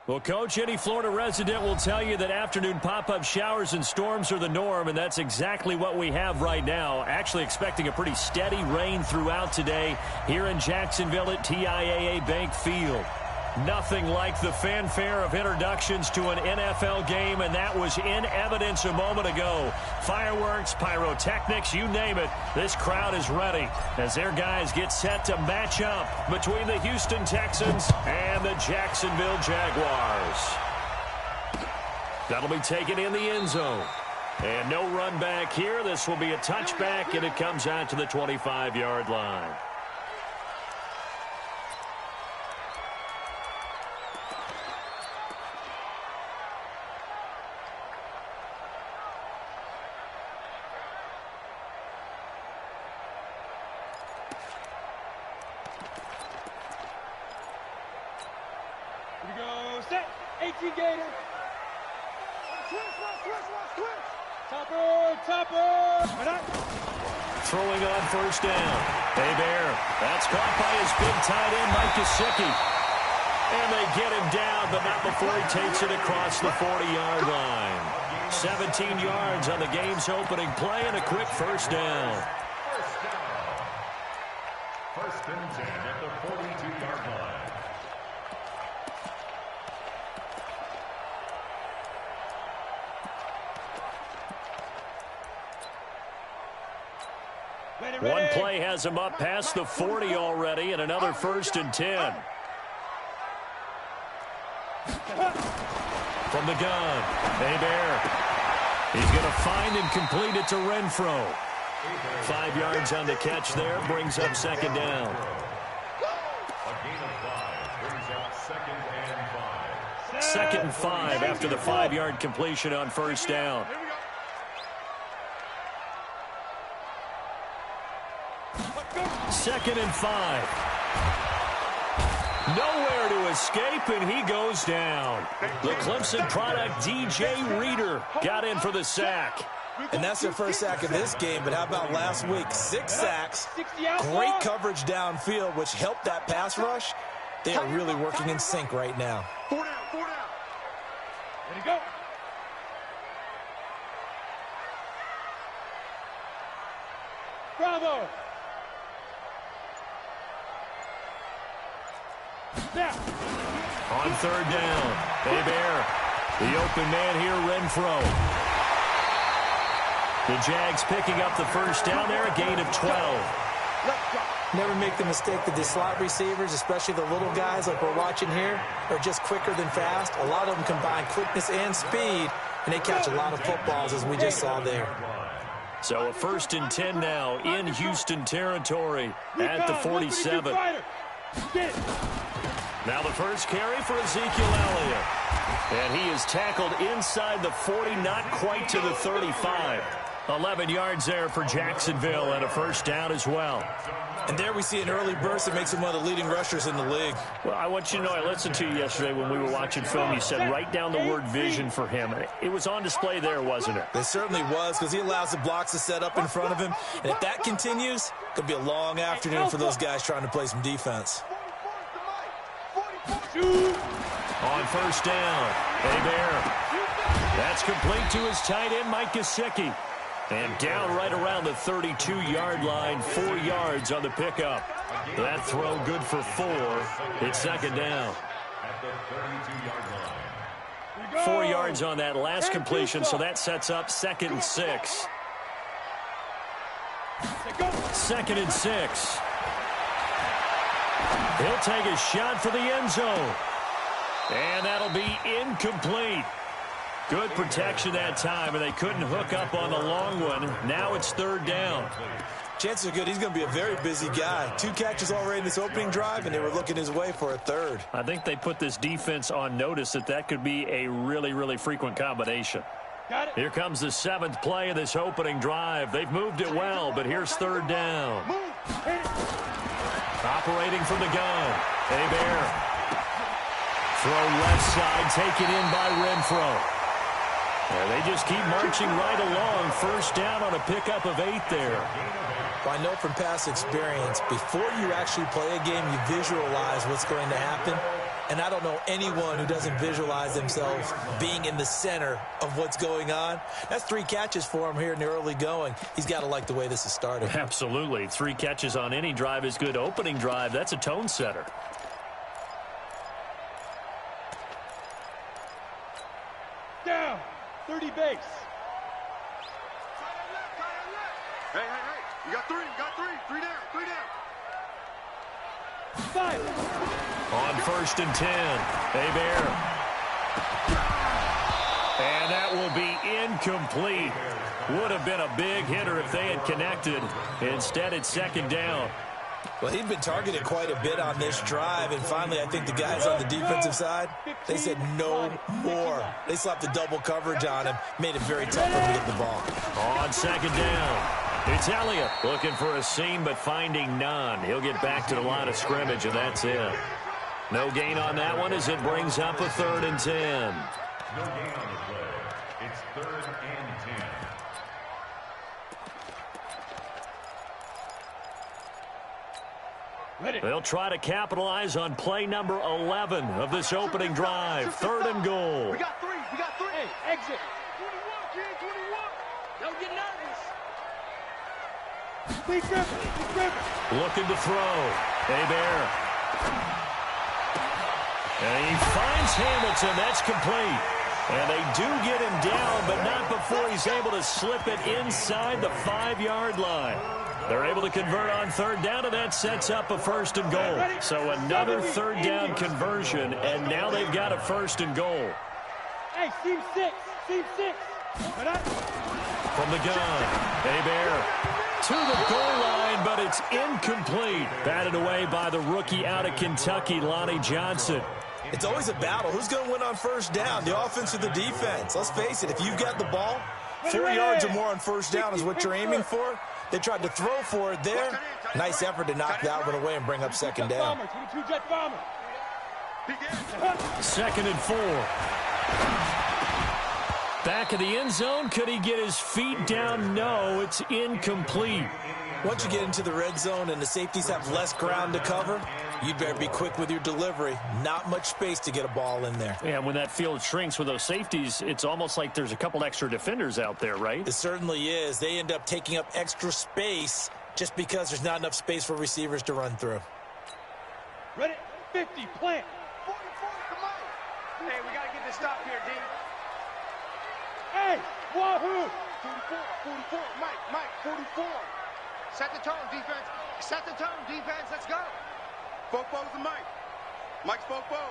Well, Coach, any Florida resident will tell you that afternoon pop-up showers and storms are the norm, and that's exactly what we have right now. Actually expecting a pretty steady rain throughout today here in Jacksonville at TIAA Bank Field. Nothing like the fanfare of introductions to an NFL game, and that was in evidence a moment ago. Fireworks, pyrotechnics, you name it. This crowd is ready as their guys get set to match up between the Houston Texans and the Jacksonville Jaguars. That'll be taken in the end zone. And no run back here. This will be a touchback, and it comes out to the 25-yard line. Set, 18 Gator. Topper. Throwing on first down. Bear. That's caught by his big tight end, Mike Gesicki. And they get him down, but not before he takes it across the 40-yard line. 17 yards on the game's opening play and a quick first down. First and 10 at the 42-yard line. One play has him up past the 40 already, and another first and 10. From the gun, Bear. He's going to find and complete it to Renfro. 5 yards on the catch there, brings up second down. A gain of 5 brings up second and 5. Second and 5 after the 5-yard completion on first down. Second and 5. Nowhere to escape, and he goes down. The Clemson product, DJ Reader, got in for the sack. And that's their first sack of this game, but how about last week? 6 sacks, great coverage downfield, which helped that pass rush. They are really working in sync right now. 4 down. Ready to go. Bravo. On third down, Bear. The open man here, Renfro. The Jags picking up the first down there, a gain of 12. Never make the mistake that the slot receivers, especially the little guys like we're watching here, are just quicker than fast. A lot of them combine quickness and speed, and they catch a lot of footballs, as we just saw there. So a first and 10 now in Houston territory at the 47. Now the first carry for Ezekiel Elliott. And he is tackled inside the 40, not quite to the 35. 11 yards there for Jacksonville and a first down as well. And there we see an early burst that makes him one of the leading rushers in the league. Well, I want you to know, I listened to you yesterday when we were watching film. You said write down the word vision for him. It was on display there, wasn't it? It certainly was, because he allows the blocks to set up in front of him. And if that continues, it could be a long afternoon for those guys trying to play some defense. On first down, Bear. That's complete to his tight end, Mike Gesicki. And down right around the 32-yard line, 4 yards on the pickup. That throw good for 4. It's second down. 4 yards on that last completion, so that sets up second and 6. Second and 6. He'll take a shot for the end zone. And that'll be incomplete. Good protection that time, and they couldn't hook up on the long one. Now it's third down. Chances are good he's going to be a very busy guy. 2 catches already in this opening drive, and they were looking his way for a third. I think they put this defense on notice that could be a really, really frequent combination. Here comes the 7th play of this opening drive. They've moved it well, but here's third down. Operating from the gun, Bear. Throw left side, taken in by Renfro. And they just keep marching right along. First down on a pickup of 8 there. Well, I know from past experience, before you actually play a game, you visualize what's going to happen. And I don't know anyone who doesn't visualize themselves being in the center of what's going on. That's 3 catches for him here in the early going. He's got to like the way this is starting. Absolutely. 3 catches on any drive is good. Opening drive, that's a tone setter. Down. 30 base. Hey. You got 3. 3 down. 5. On 1st and 10, Hebert. And that will be incomplete. Would have been a big hitter if they had connected. Instead, it's 2nd down. Well, he'd been targeted quite a bit on this drive, and finally I think the guys on the defensive side, they said no more. They slapped the double coverage on him, made it very tough for him to get the ball. On 2nd down, it's Elliott looking for a seam but finding none. He'll get back to the line of scrimmage, and that's it. No gain on that one as it brings up a 3rd and 10. No gain on the play. It's 3rd and 10. Ready. They'll try to capitalize on play number 11 of this opening drive. 3rd and goal. We got 3. Hey, exit. 21, kid, 21. Don't get nervous. Be driven. Looking to throw. Hebert. And he finds Hamilton. That's complete. And they do get him down, but not before he's able to slip it inside the 5-yard line. They're able to convert on 3rd down, and that sets up a 1st and goal. So another 3rd down conversion, and now they've got a 1st and goal. Hey, seam 6. From the gun, Hebert to the goal line, but it's incomplete. Batted away by the rookie out of Kentucky, Lonnie Johnson. It's always a battle. Who's going to win on 1st down, the offense or the defense? Let's face it, if you've got the ball, 4 yards or more on 1st down is what you're aiming for. They tried to throw for it there. Nice effort to knock that one away and bring up 2nd down. 22-jet bomber. 2nd and 4. Back of the end zone. Could he get his feet down? No, it's incomplete. Once you get into the red zone and the safeties have less ground to cover, you'd better be quick with your delivery. Not much space to get a ball in there. Yeah, when that field shrinks with those safeties, it's almost like there's a couple extra defenders out there, right? It certainly is. They end up taking up extra space just because there's not enough space for receivers to run through. Ready, 50, plant. 44, come on. Hey, we got to get this stop here, D. Hey, wahoo! 44, Mike, 44. Set the tone, defense. Let's go. Fofo's the Mike. Mike's Fofo.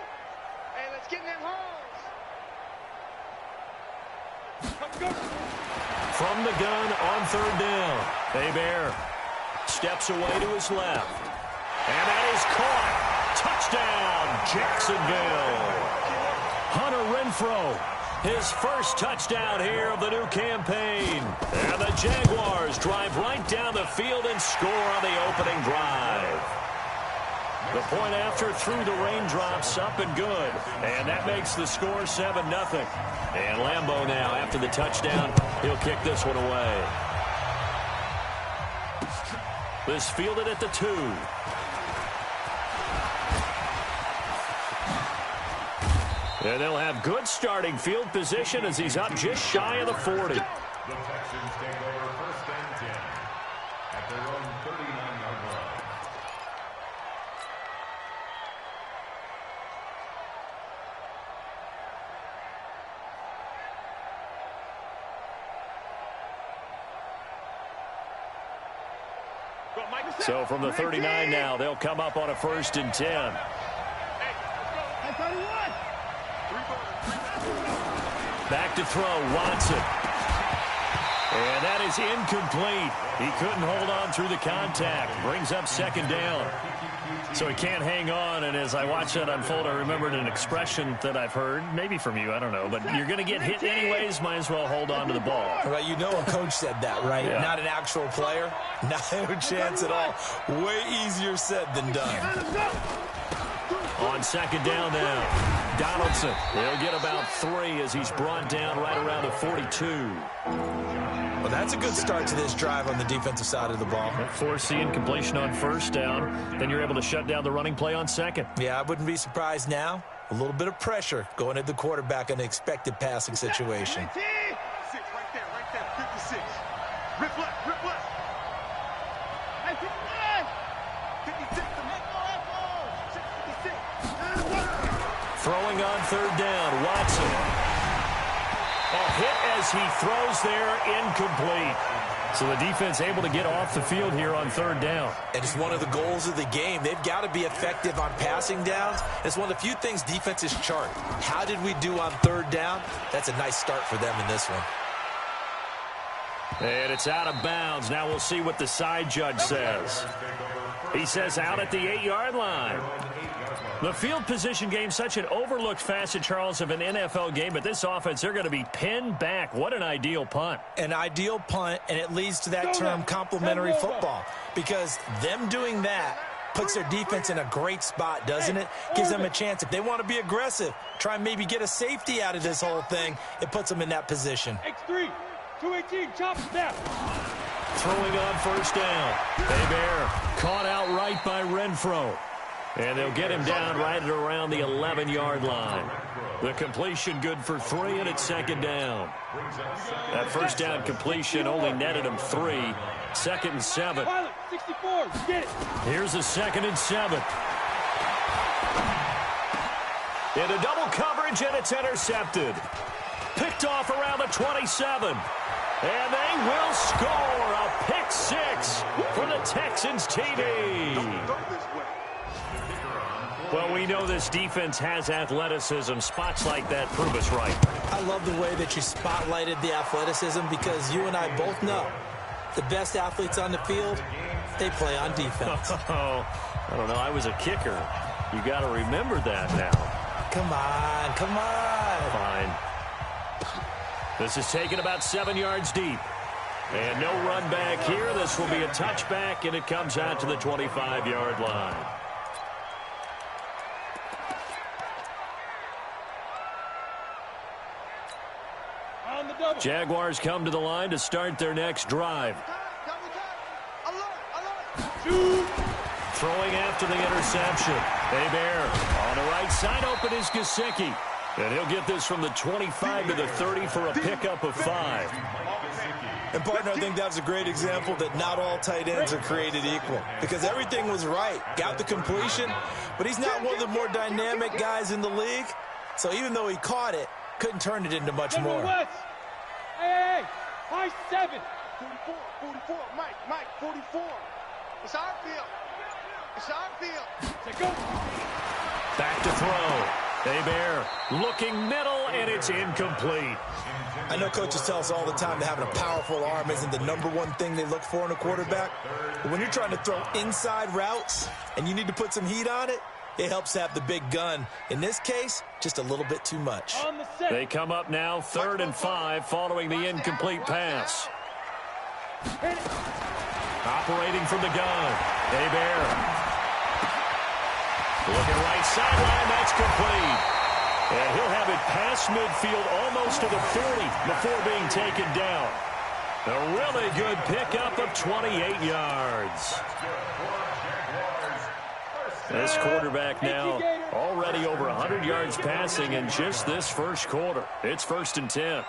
Hey, let's get in them holes. Let's go. From the gun on 3rd down, Hebert steps away to his left. And that is caught. Touchdown, Jacksonville. Hunter Renfrow, his first touchdown here of the new campaign. And the Jaguars drive right down the field and score on the opening drive. The point after through the raindrops, up and good. And that makes the score 7-0. And Lambeau now, after the touchdown, he'll kick this one away. This fielded at the 2. And they'll have good starting field position as he's up just shy of the 40. The Texans take over 1st and 10 at their own 39-yard line. So from the 39 now, they'll come up on a 1st and 10. Back to throw, Watson. And that is incomplete. He couldn't hold on through the contact. Brings up 2nd down. So he can't hang on, and as I watch that unfold, I remembered an expression that I've heard, maybe from you, I don't know, but you're going to get hit anyways, might as well hold on to the ball. Right, you know a coach said that, right? Yeah. Not an actual player. Not a chance at all. Way easier said than done. On second down now, Donaldson. He'll get about 3 as he's brought down right around the 42. Well, that's a good start to this drive on the defensive side of the ball. Forcing completion on first down. Then you're able to shut down the running play on second. Yeah, I wouldn't be surprised now. A little bit of pressure going at the quarterback in an expected passing situation. 6 right there, 56. Rip left, rip left. 56, the head ball, 56. Throwing on third down, Watson. A hit as he throws there, incomplete. So the defense able to get off the field here on third down. And it's one of the goals of the game. They've got to be effective on passing downs. It's one of the few things defenses chart. How did we do on third down? That's a nice start for them in this one. And it's out of bounds. Now we'll see what the side judge says. He says out at the 8-yard line. The field position game, such an overlooked facet, Charles, of an NFL game. But this offense, they're going to be pinned back. What an ideal punt. An ideal punt, and it leads to that term complementary football. Because them doing that puts their defense in a great spot, doesn't it? Gives them a chance. If they want to be aggressive, try and maybe get a safety out of this whole thing, it puts them in that position. X3, 218, chop snap. Throwing on first down. Bear caught out right by Renfro. And they'll get him down right at around the 11-yard line. The completion good for 3, and it's second down. That first down completion only netted him 3. 2nd and 7. Pilot, 64, get it. Here's a 2nd and 7. Into double coverage, and it's intercepted. Picked off around the 27. And they will score a pick 6 for the Texans TV. Well, we know this defense has athleticism. Spots like that prove us right. I love the way that you spotlighted the athleticism because you and I both know the best athletes on the field, they play on defense. Oh, I don't know. I was a kicker. You got to remember that now. Come on, come on. Fine. This is taken about 7 yards deep. And no run back here. This will be a touchback, and it comes out to the 25-yard line. Jaguars come to the line to start their next drive. Throwing after the interception. Bear on the right side, open is Gesicki. And he'll get this from the 25 to the 30 for a pickup of 5. And, partner, I think that was a great example that not all tight ends are created equal. Because everything was right. Got the completion, but he's not one of the more dynamic guys in the league. So even though he caught it, couldn't turn it into much more. Hey, high 7. 44, Mike, 44. It's our field. It's our field. Let's go. Back to throw. Bear looking middle, and it's incomplete. I know coaches tell us all the time that having a powerful arm isn't the #1 thing they look for in a quarterback. But when you're trying to throw inside routes and you need to put some heat on it, it helps to have the big gun. In this case, just a little bit too much. They come up now 3rd and 5 following the incomplete pass. Operating from the gun. Bear. Looking right sideline, that's complete. And he'll have it past midfield almost to the 40 before being taken down. A really good pickup of 28 yards. This quarterback now already over 100 yards passing in just this first quarter. It's 1st and 10.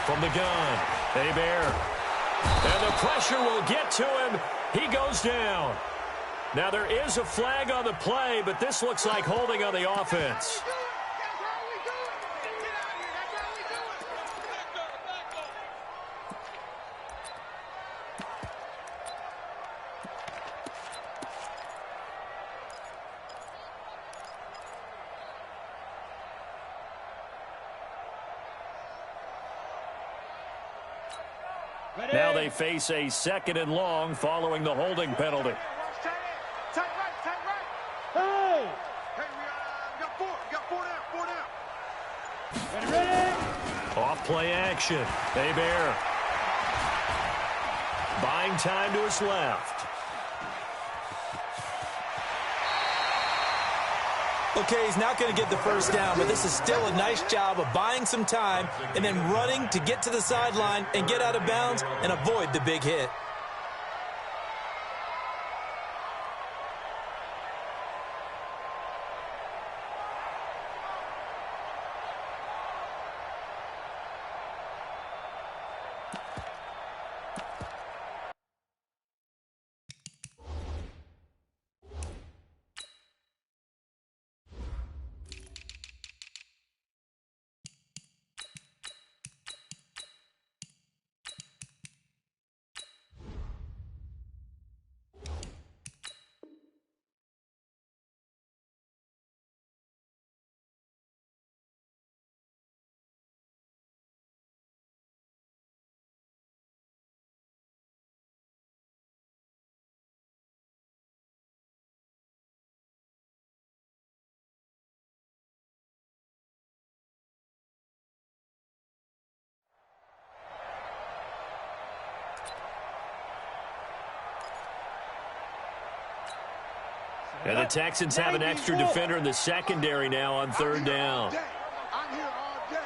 From the gun, Bear. And the pressure will get to him. He goes down. Now there is a flag on the play, but this looks like holding on the offense. Now they face a 2nd and long following the holding penalty. Tight right. Hey! Hey, we got 4 down. Ready? Off play action. Bear. Buying time to his left. Okay, he's not going to get the first down, but this is still a nice job of buying some time and then running to get to the sideline and get out of bounds and avoid the big hit. And the Texans have an extra defender in the secondary now on third down. I'm here all day.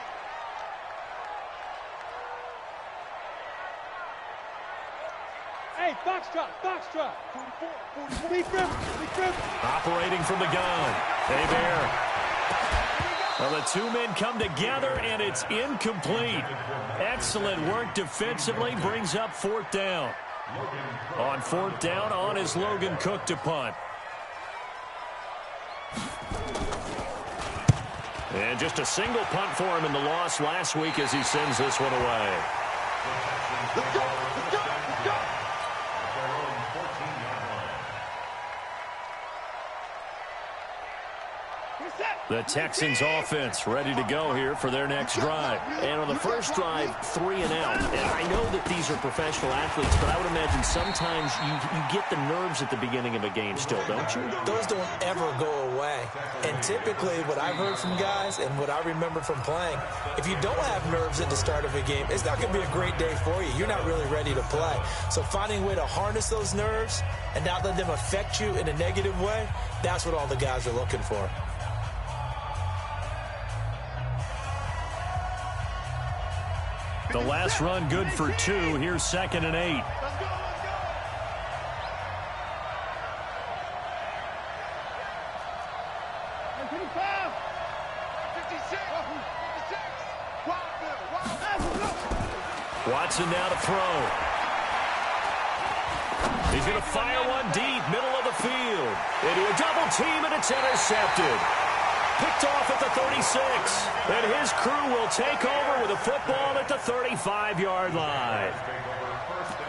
Hey, box drop, box drop. 44, 44. Operating from the gun. Hey there. Well, the two men come together, and it's incomplete. Excellent work defensively, brings up fourth down. On fourth down, on is Logan Cook to punt. And just a single punt for him in the loss last week as he sends this one away. Let's go, let's go, let's go. The Texans offense ready to go here for their next drive. And on the first drive, 3 and out. And I know that these are professional athletes, but I would imagine sometimes you get the nerves at the beginning of a game still, don't you? Those don't ever go away. And typically what I've heard from guys and what I remember from playing, if you don't have nerves at the start of a game, it's not going to be a great day for you. You're not really ready to play. So finding a way to harness those nerves and not let them affect you in a negative way, that's what all the guys are looking for. The last run good for 2. Here's 2nd and 8. Let's go, let's go. 55, 56, 56. Watson now to throw. He's going to fire one deep, middle of the field. Into a double team, and it's intercepted. Picked off at the 36. And his crew will take over with a football at the 35-yard line.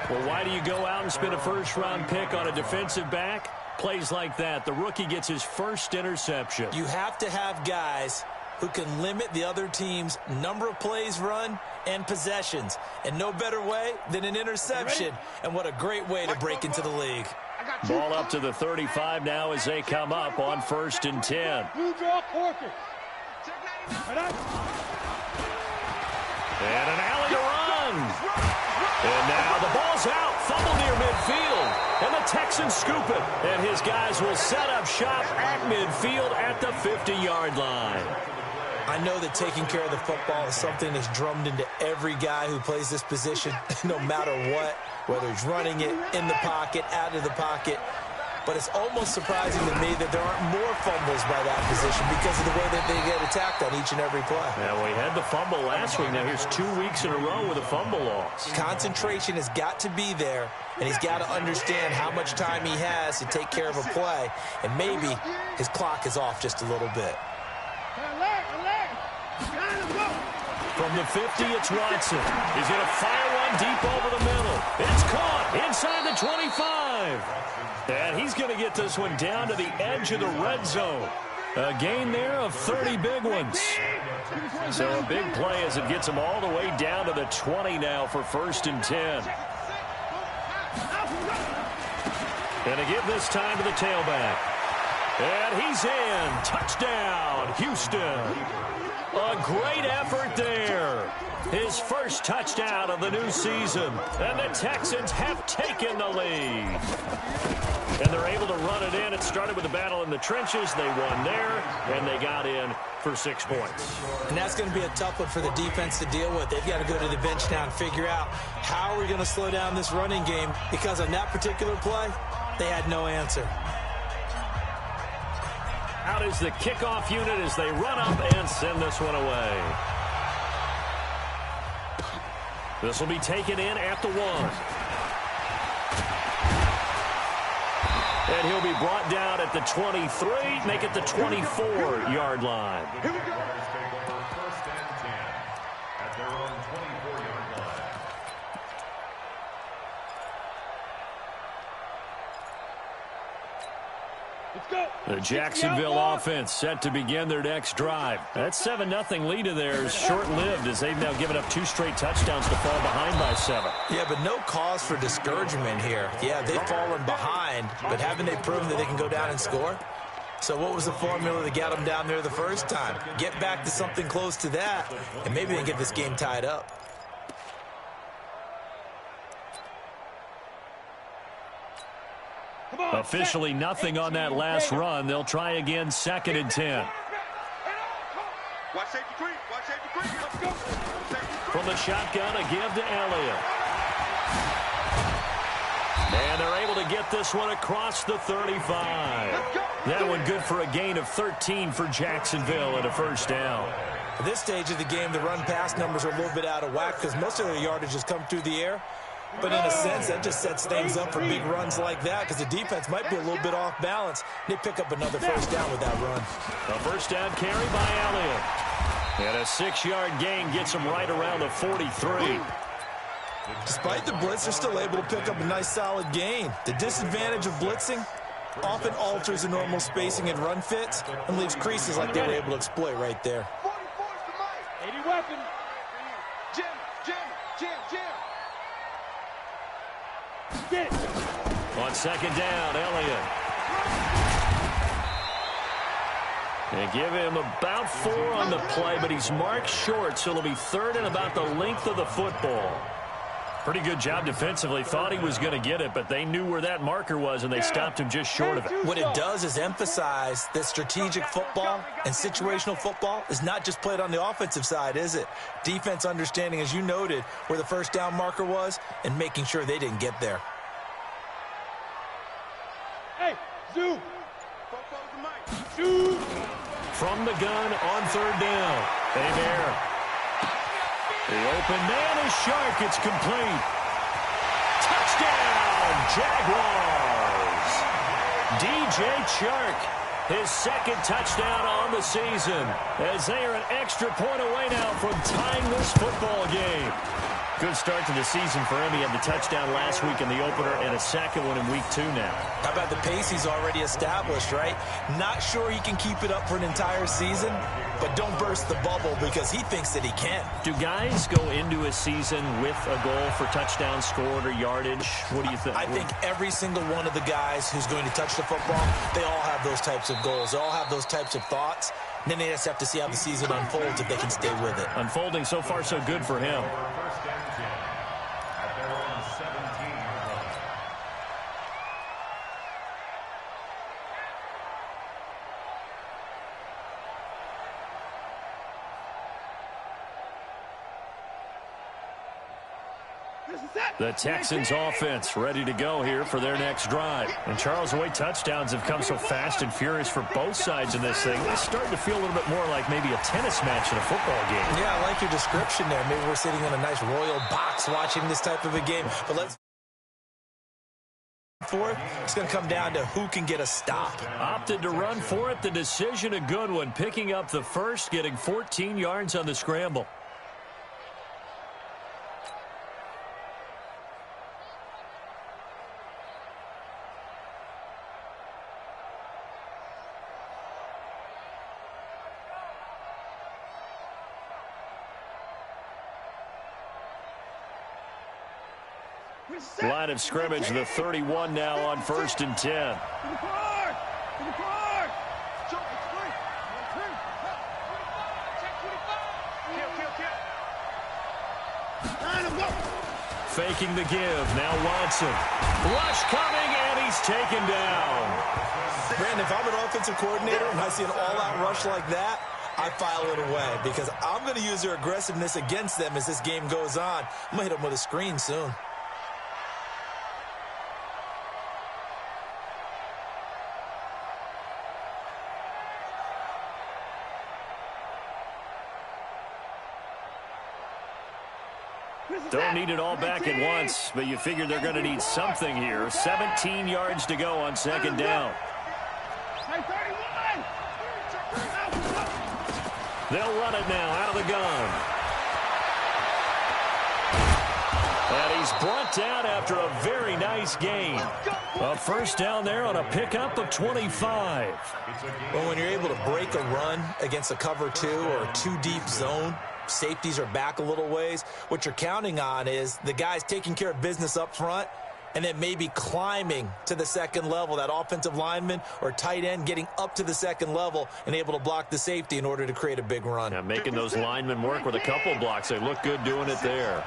Well, why do you go out and spend a first-round pick on a defensive back? Plays like that. The rookie gets his first interception. You have to have guys who can limit the other team's number of plays run and possessions. And no better way than an interception. And what a great way to break into the league. Ball up to the 35 now as they come up on 1st and 10. Blue draw corker. And an alley to run. And now the ball's out. Fumble near midfield. And the Texans scoop it. And his guys will set up shop at midfield at the 50-yard line. I know that taking care of the football is something that's drummed into every guy who plays this position, no matter what, whether he's running it, in the pocket, out of the pocket. But it's almost surprising to me that there aren't more fumbles by that position because of the way that they get attacked on each and every play. Now, we had the fumble last week. Now, here's 2 weeks in a row with a fumble loss. Concentration has got to be there, and he's got to understand how much time he has to take care of a play. And maybe his clock is off just a little bit. From the 50, it's Watson. He's going to fire one deep over the middle. It's caught inside the 25. And he's going to get this one down to the edge of the red zone. A gain there of 30 big ones. So a big play as it gets him all the way down to the 20 now for 1st and 10. And to give this time to the tailback. And he's in. Touchdown, Houston. A great effort there. His first touchdown of the new season. And the Texans have taken the lead. And they're able to run it in. It started with a battle in the trenches. They won there, and they got in for 6 points. And that's going to be a tough one for the defense to deal with. They've got to go to the bench now and figure out how are we going to slow down this running game, because on that particular play, they had no answer. Out is the kickoff unit as they run up and send this one away. This will be taken in at the 1. And he'll be brought down at the 23, make it the 24-yard line. Here we go. Take over first and 10 at their own 24-yard line. Let's go. The Jacksonville offense set to begin their next drive. That 7-0 lead of theirs short-lived as they've now given up 2 straight touchdowns to fall behind by 7. Yeah, but no cause for discouragement here. Yeah, they've fallen behind, but haven't they proven that they can go down and score? So what was the formula that got them down there the first time? Get back to something close to that, and maybe they can get this game tied up. Officially nothing on that last run. They'll try again, 2nd and 10. Watch safety creep. Watch safety creep. Let's go. Safety creep. From the shotgun, a give to Elliott. And they're able to get this one across the 35. That one good for a gain of 13 for Jacksonville and a first down. At this stage of the game, the run-pass numbers are a little bit out of whack because most of their yardage has come through the air. But in a sense, that just sets things up for big runs like that because the defense might be a little bit off balance. They pick up another first down with that run. A first down carry by Elliott. And a 6-yard gain gets him right around the 43. Despite the blitz, they're still able to pick up a nice solid gain. The disadvantage of blitzing often alters the normal spacing and run fits and leaves creases like they were able to exploit right there. 44's the mic. 80 weapon. Jim. Get it. On 2nd down, Elliott. They give him about 4 on the play, but he's marked short, so it'll be 3rd and about the length of the football. Pretty good job defensively. Thought he was going to get it, but they knew where that marker was, and they stopped him just short of it. What it does is emphasize that strategic football and situational football is not just played on the offensive side, is it? Defense understanding, as you noted, where the first down marker was and making sure they didn't get there. Hey, zoom. Football's the mic. Zoom. From the gun on 3rd down. Amen. The open man is Shark. It's complete. Touchdown, Jaguars. DJ Chark, his 2nd touchdown on the season, as they are an extra point away now from tying this football game. Good start to the season for him. He had the touchdown last week in the opener and a 2nd one in week 2 now. How about the pace he's already established, right? Not sure he can keep it up for an entire season, but don't burst the bubble because he thinks that he can. Do guys go into a season with a goal for touchdowns scored or yardage? What do you think? I think every single one of the guys who's going to touch the football, they all have those types of goals. They all have those types of thoughts. And then they just have to see how the season unfolds if they can stay with it. Unfolding so far so good for him. First and 10 at their own 17-yard line. The Texans offense ready to go here for their next drive. And Charles, the way touchdowns have come so fast and furious for both sides in this thing, it's starting to feel a little bit more like maybe a tennis match in a football game. Yeah, I like your description there. Maybe we're sitting in a nice royal box watching this type of a game. But let's for it. It's going to come down to who can get a stop. Opted to run for it. The decision a good one. Picking up the first, getting 14 yards on the scramble. Line of scrimmage, the 31 now on 1st and 10. To the car. To the car. Faking the give. Now Watson. Rush coming, and he he's taken down. Brandon, if I'm an offensive coordinator and I see an all-out rush like that, I file it away because I'm going to use their aggressiveness against them as this game goes on. I'm going to hit them with a screen soon. Don't need it all back at once, but you figure they're going to need something here. 17 yards to go on second down. They'll run it now out of the gun. And he's brought down after a very nice gain. A first down there on a pickup of 25. Well, when you're able to break a run against a cover 2 or a 2-deep zone, safeties are back a little ways. What you're counting on is the guys taking care of business up front and then maybe climbing to the second level, that offensive lineman or tight end getting up to the second level and able to block the safety in order to create a big run. Yeah, making those linemen work with a couple blocks. They look good doing it there.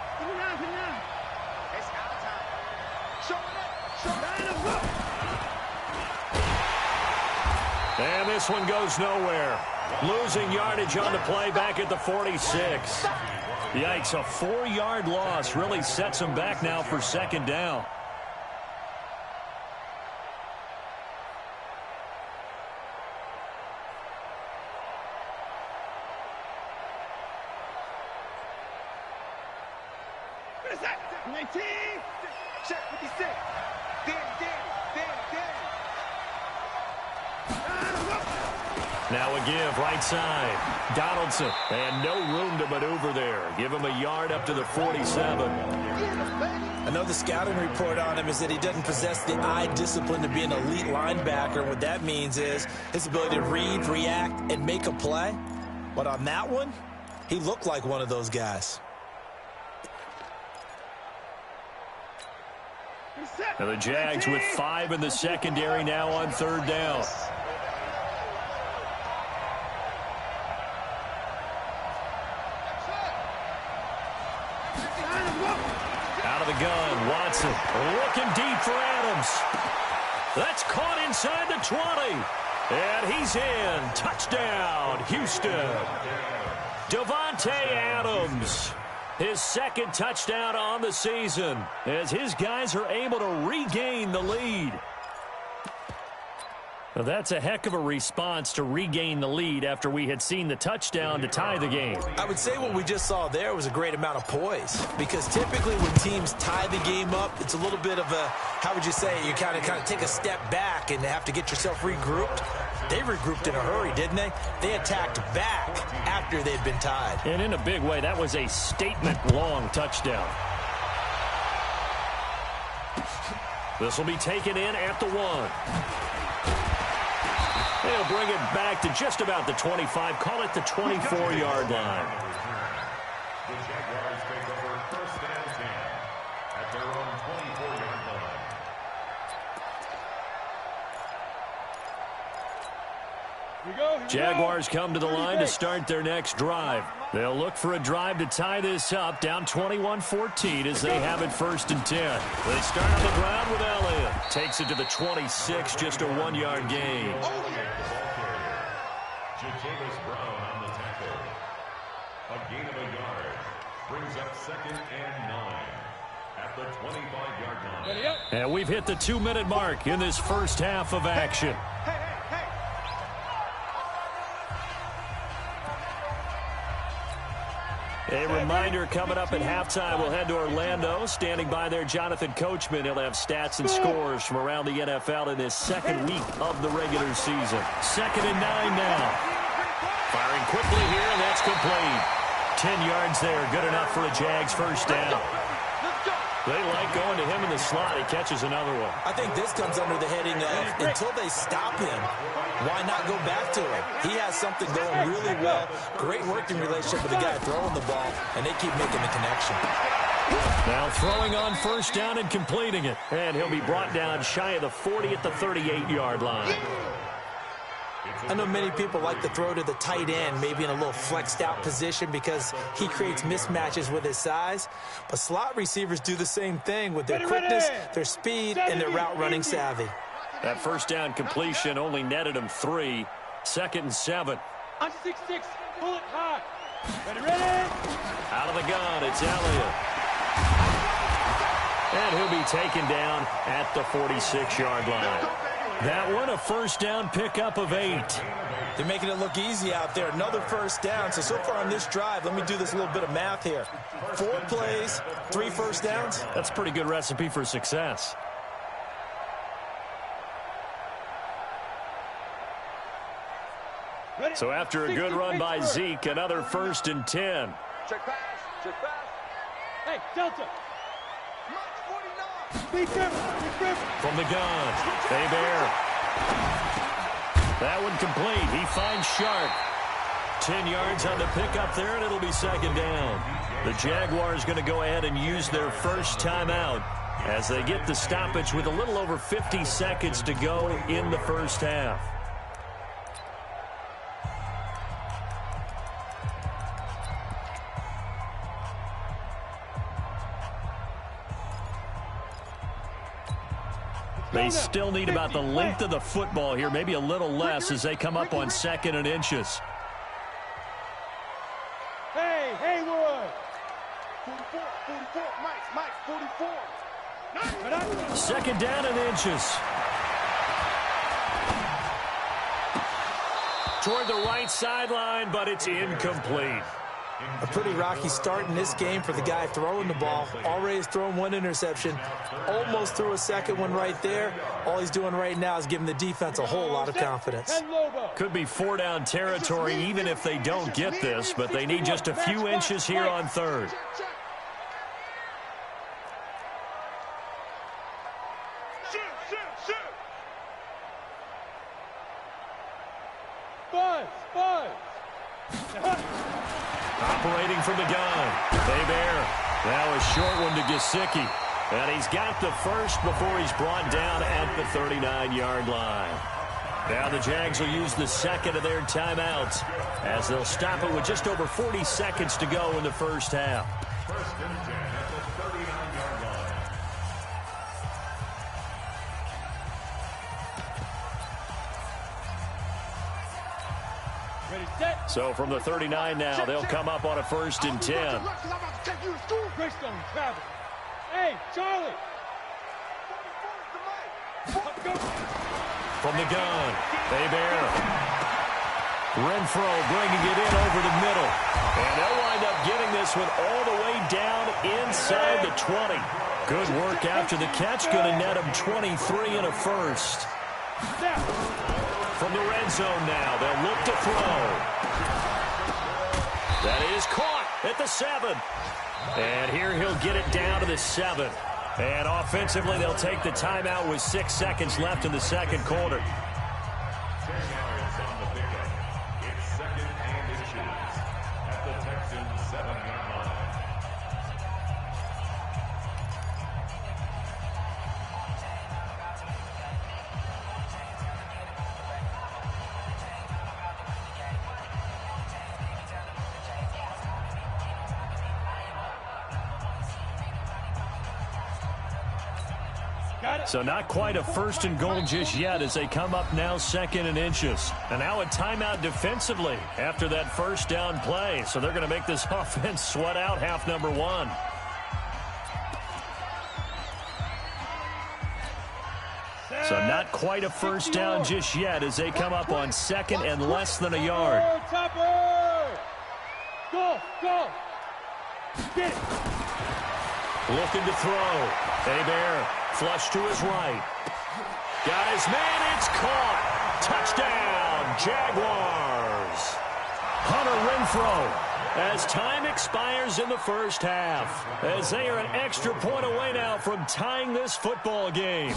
And this one goes nowhere. Losing yardage on the play back at the 46. Yikes, a 4-yard loss really sets them back now for second down. Now a give, right side. Donaldson, and no room to maneuver there. Give him a yard up to the 47. I know the scouting report on him is that he doesn't possess the eye discipline to be an elite linebacker. What that means is his ability to read, react, and make a play. But on that one, he looked like one of those guys. Now the Jags with 5 in the secondary now on third down. Out of the gun, Watson looking deep for Adams. That's caught inside the 20. And he's in. Touchdown, Houston. Davante Adams. His second touchdown on the season as his guys are able to regain the lead. Well, that's a heck of a response to regain the lead after we had seen the touchdown to tie the game. I would say what we just saw there was a great amount of poise because typically when teams tie the game up, it's a little bit of a, how would you say, you kind of take a step back and have to get yourself regrouped. They regrouped in a hurry, didn't they? They attacked back after they'd been tied. And in a big way, that was a statement-long touchdown. This will be taken in at the 1. They'll bring it back to just about the 25. Call it the 24-yard line. The Jaguars take over first and 10 at their own 24-yard line. Jaguars come to the line to start their next drive. They'll look for a drive to tie this up, down 21-14 as they have it first and 10. They start on the ground with Elliott. Takes it to the 26, just a 1-yard gain. Jatavis Brown on the tackle. A gain of a yard. Brings up second and 9 at the 25-yard line. And we've hit the 2-minute mark in this first half of action. A reminder coming up at halftime, we'll head to Orlando. Standing by there, Jonathan Coachman. He'll have stats and scores from around the NFL in this second week of the regular season. 2nd and 9 now. Firing quickly here, and that's complete. 10 yards there, good enough for a Jags first down. They like going to him in the slot. He catches another one. I think this comes under the heading of until they stop him, why not go back to him? He has something going really well. Great working relationship with the guy throwing the ball, and they keep making the connection. Now throwing on first down and completing it. And he'll be brought down shy of the 40 at the 38-yard line. I know many people like to throw to the tight end, maybe in a little flexed out position because he creates mismatches with his size. But slot receivers do the same thing with their quickness, their speed, and their route running savvy. That first down completion only netted him 3. 2nd and 7. On 6-6, pull it high. Ready? Out of the gun, it's Elliott. And he'll be taken down at the 46-yard line. That one, a first down pickup of 8. They're making it look easy out there. Another first down. So far on this drive, let me do this little bit of math here. 4 plays, 3 first downs. That's a pretty good recipe for success. So after a good run by Zeke, another 1st and 10. Check pass. Hey, Delta. Speed grip. From the gun, Bear. That one complete. He finds Sharp. 10 yards on the pickup there, and it'll be 2nd down. The Jaguars going to go ahead and use their first timeout as they get the stoppage with a little over 50 seconds to go in the first half. They still need about the length of the football here, maybe a little less as they come up on 2nd and inches. Hey, Haywood. 44, Mike, 44. 2nd down and inches. Toward the right sideline, but it's incomplete. A pretty rocky start in this game for the guy throwing the ball. Already has thrown 1 interception. Almost threw a 2nd one right there. All he's doing right now is giving the defense a whole lot of confidence. Could be 4-down territory even if they don't get this, but they need just a few inches here on 3rd. Buzz. Operating from the gun. Bear. Now a short one to Gesicki. And he's got the first before he's brought down at the 39-yard line. Now the Jags will use the 2nd of their timeouts as they'll stop it with just over 40 seconds to go in the first half. 1st and 10 at the 39-yard line. Ready, set. So from the 39 now, they'll come up on a 1st and 10. Greystone, Travis. Hey, Charlie. From the gun, Bear. Renfro bringing it in over the middle. And they'll wind up getting this one all the way down inside the 20. Good work after the catch. Going to net him 23 and a first. From the red zone now, they'll look to throw. That is caught at the 7. And here he'll get it down to the 7. And offensively, they'll take the timeout with 6 seconds left in the 2nd quarter. 10 yards on the pickup. It's 2nd and inches at the Texans' 7-yard line. So not quite a 1st and goal just yet as they come up now 2nd and inches. And now a timeout defensively after that first down play. So they're going to make this offense sweat out half number 1. So not quite a first down just yet as they come up on 2nd and less than a yard. Go. Get it. Looking to throw. Bear flush to his right. Got his man. It's caught. Touchdown, Jaguars. Hunter Renfro as time expires in the first half. As they are an extra point away now from tying this football game.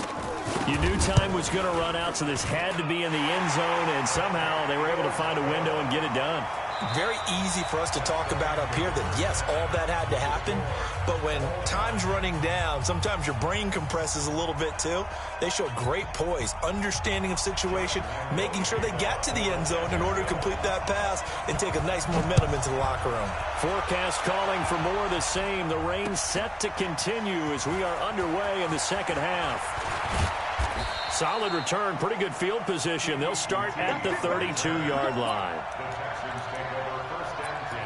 You knew time was going to run out, so this had to be in the end zone, and somehow they were able to find a window and get it done. very easy for us to talk about up here that, yes, all that had to happen. But when time's running down, sometimes your brain compresses a little bit too. They show great poise, understanding of situation, making sure they got to the end zone in order to complete that pass and take a nice momentum into the locker room. Forecast calling for more of the same. The rain set to continue as we are underway in the second half. Solid return, pretty good field position. They'll start at the 32-yard line. The Texans take over 1st and 10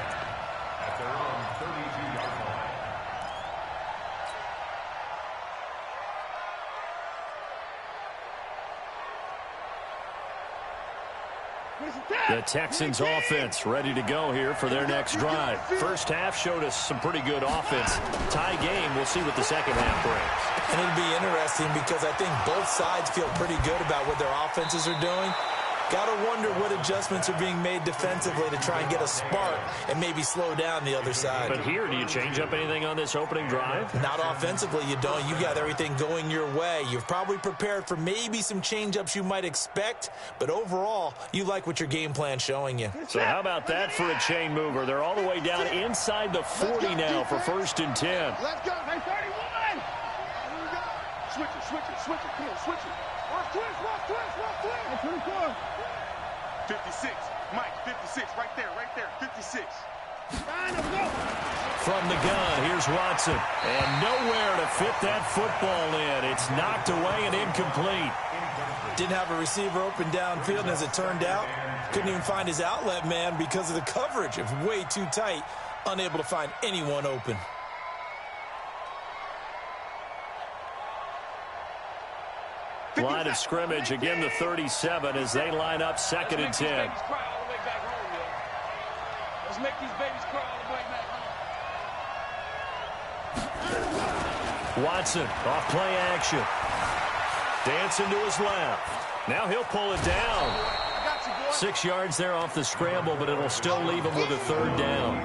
at their own 32-yard line. The Texans offense ready to go here for their next drive. First half showed us some pretty good offense. Tie game, we'll see what the second half brings. And it'll be interesting because I think both sides feel pretty good about what their offenses are doing. Got to wonder what adjustments are being made defensively to try and get a spark and maybe slow down the other side. But here, do you change up anything on this opening drive? Not offensively, you don't. You got everything going your way. You've probably prepared for maybe some change-ups you might expect, but overall, you like what your game plan's showing you. So how about that for a chain mover? They're all the way down inside the 40 now for 1st and 10. Let's go. Hey, 31. Switch it. Come on, switch it. Watch twist. 56. Mike, 56. Right there. 56. From the gun, here's Watson. And nowhere to fit that football in. It's knocked away and incomplete. Didn't have a receiver open downfield, and as it turned out, couldn't even find his outlet man because of the coverage. It was way too tight, unable to find anyone open. Line of scrimmage, again the 37 as they line up 2nd and 10. Let's make these babies cry all the way back home. Watson, off play action. Dancing to his left. Now he'll pull it down. 6 yards there off the scramble, but it'll still leave him with a 3rd down.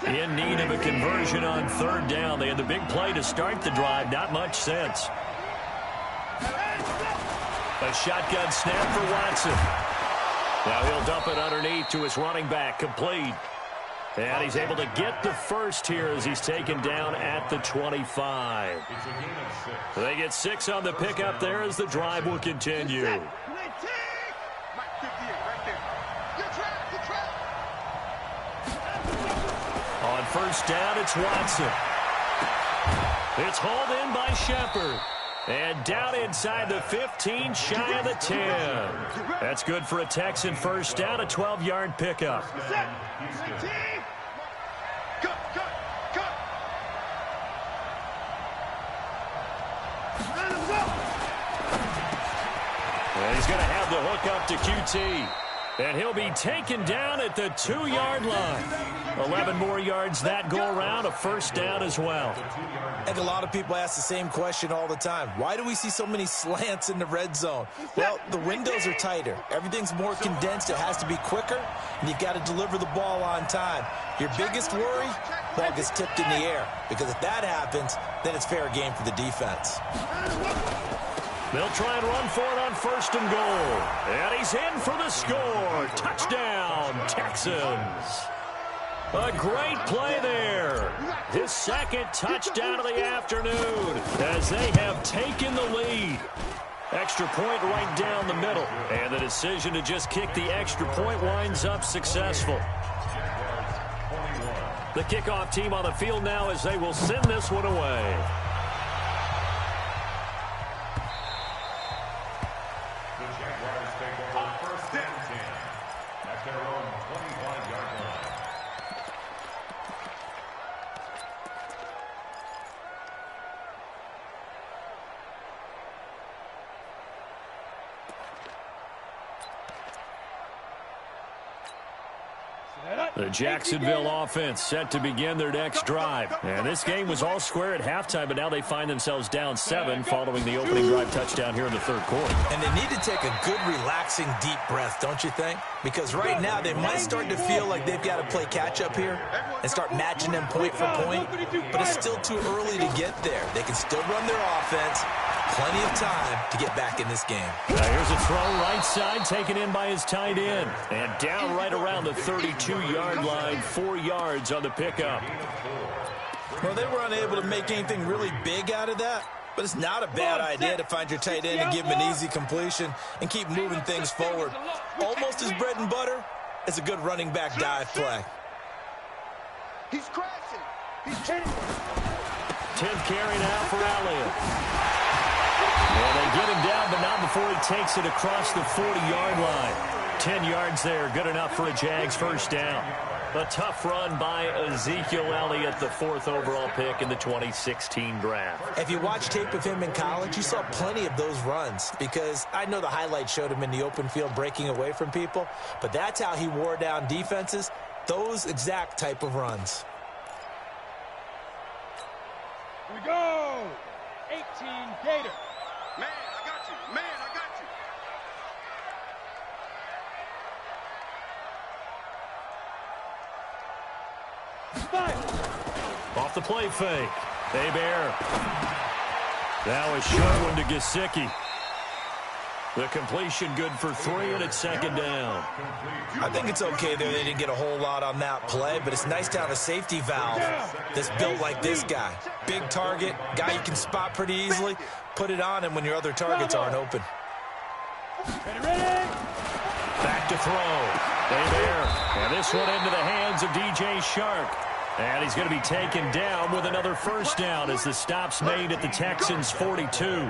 In need of a conversion on 3rd down. They had the big play to start the drive. Not much sense. A shotgun snap for Watson. Now he'll dump it underneath to his running back. Complete. And he's able to get the first here as he's taken down at the 25. They get 6 on the pickup there as the drive will continue. On 1st down, it's Watson. It's hauled in by Shepard. And down inside the 15, shy of the 10. That's good for a Texan 1st down, a 12-yard pickup. And he's going to have the hook up to QT. And he'll be taken down at the 2-yard line. 11 more yards that go around, a 1st down as well. I think a lot of people ask the same question all the time. Why do we see so many slants in the red zone? Well, the windows are tighter. Everything's more condensed. It has to be quicker, and you've got to deliver the ball on time. Your biggest worry, ball gets tipped in the air, because if that happens, then it's fair game for the defense. They'll try and run for it on 1st and goal. And he's in for the score. Touchdown, Texans. A great play there. His 2nd touchdown of the afternoon as they have taken the lead. Extra point right down the middle. And the decision to just kick the extra point winds up successful. The kickoff team on the field now as they will send this one away. The Jacksonville offense set to begin their next drive. And this game was all square at halftime, but now they find themselves down 7 following the opening drive touchdown here in the 3rd quarter. And they need to take a good, relaxing, deep breath, don't you think? Because right now they might start to feel like they've got to play catch-up here and start matching them point for point. But it's still too early to get there. They can still run their offense. plenty of time to get back in this game. Now here's a throw right side, taken in by his tight end. And down right around the 32-yard line, 4 yards on the pickup. Well, they were unable to make anything really big out of that, but it's not a bad idea to find your tight end and give him an easy completion and keep moving things forward. Almost his bread and butter. It's a good running back dive play. He's crashing. He's hitting. 10th carry now for Elliott. And they get him down, but not before he takes it across the 40-yard line. 10 yards there, good enough for a Jags first down. A tough run by Ezekiel Elliott, the 4th overall pick in the 2016 draft. If you watch tape of him in college, you saw plenty of those runs because I know the highlights showed him in the open field breaking away from people, but that's how he wore down defenses, those exact type of runs. Here we go. 18 Gator. Man, I got you. Man, I got you. Off the play fake. Bear. Now a short one to Gesicki. The completion good for 3, and it's 2nd down. I think it's okay there. They didn't get a whole lot on that play, but it's nice to have a safety valve that's built like this guy. Big target, guy you can spot pretty easily. Put it on him when your other targets aren't open. Ready? Back to throw. Bear. And this one into the hands of DJ Shark. And he's going to be taken down with another first down as the stop's made at the Texans' 42.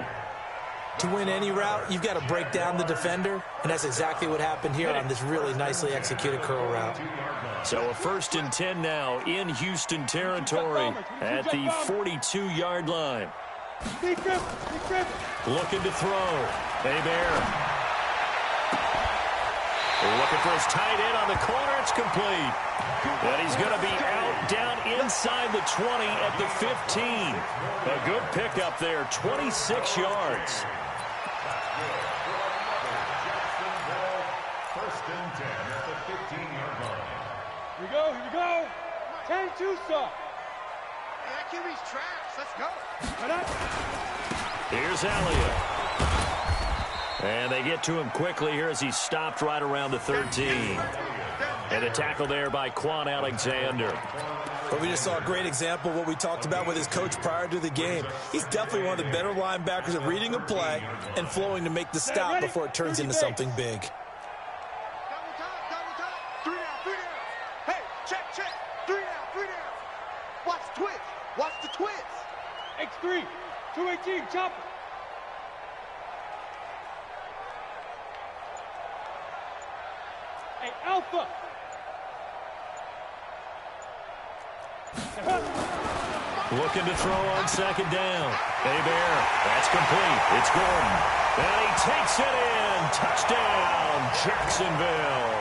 To win any route, you've got to break down the defender, and that's exactly what happened here on this really nicely executed curl route. So a 1st and 10 now in Houston territory at the 42-yard line. Looking to throw. Bear. Looking for his tight end on the corner. It's complete. And he's going to be out down inside the 20 at the 15. A good pickup there, 26 yards. Here we go. 10-2 stop. Hey, that QB's trash. Let's go. Here's Elliott. And they get to him quickly here as he's stopped right around the 13. And a tackle there by Quan Alexander. But we just saw a great example of what we talked about with his coach prior to the game. He's definitely one of the better linebackers at reading a play and flowing to make the stop before it turns into something big. Double time. 3 down. Hey, check. 3 down. Watch the twist. Watch the twist. X3. 218. Chopper. Hey, Alpha. Looking to throw on 2nd down. Bear. That's complete. It's Gordon. And he takes it in. Touchdown, Jacksonville.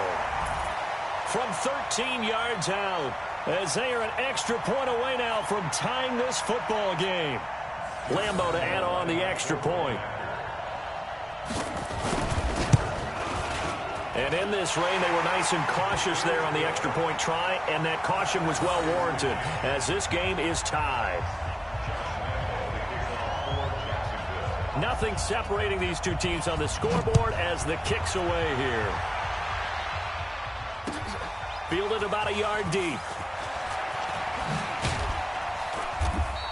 From 13 yards out, as they are an extra point away now from tying this football game. Lambo to add on the extra point. And in this rain, they were nice and cautious there on the extra point try, and that caution was well warranted as this game is tied. Nothing separating these two teams on the scoreboard as the kick's away here. Fielded about a yard deep.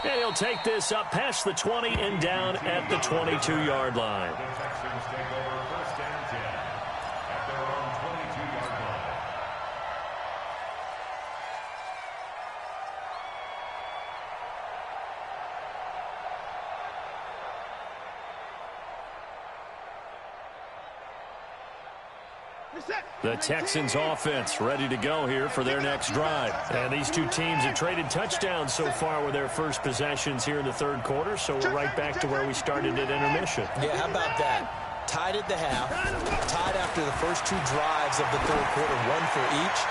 And he'll take this up past the 20 and down at the 22-yard line. The Texans offense ready to go here for their next drive. And these two teams have traded touchdowns so far with their first possessions here in the 3rd quarter, so we're right back to where we started at intermission. Yeah, how about that? Tied at the half, tied after the first 2 drives of the 3rd quarter, 1 for each.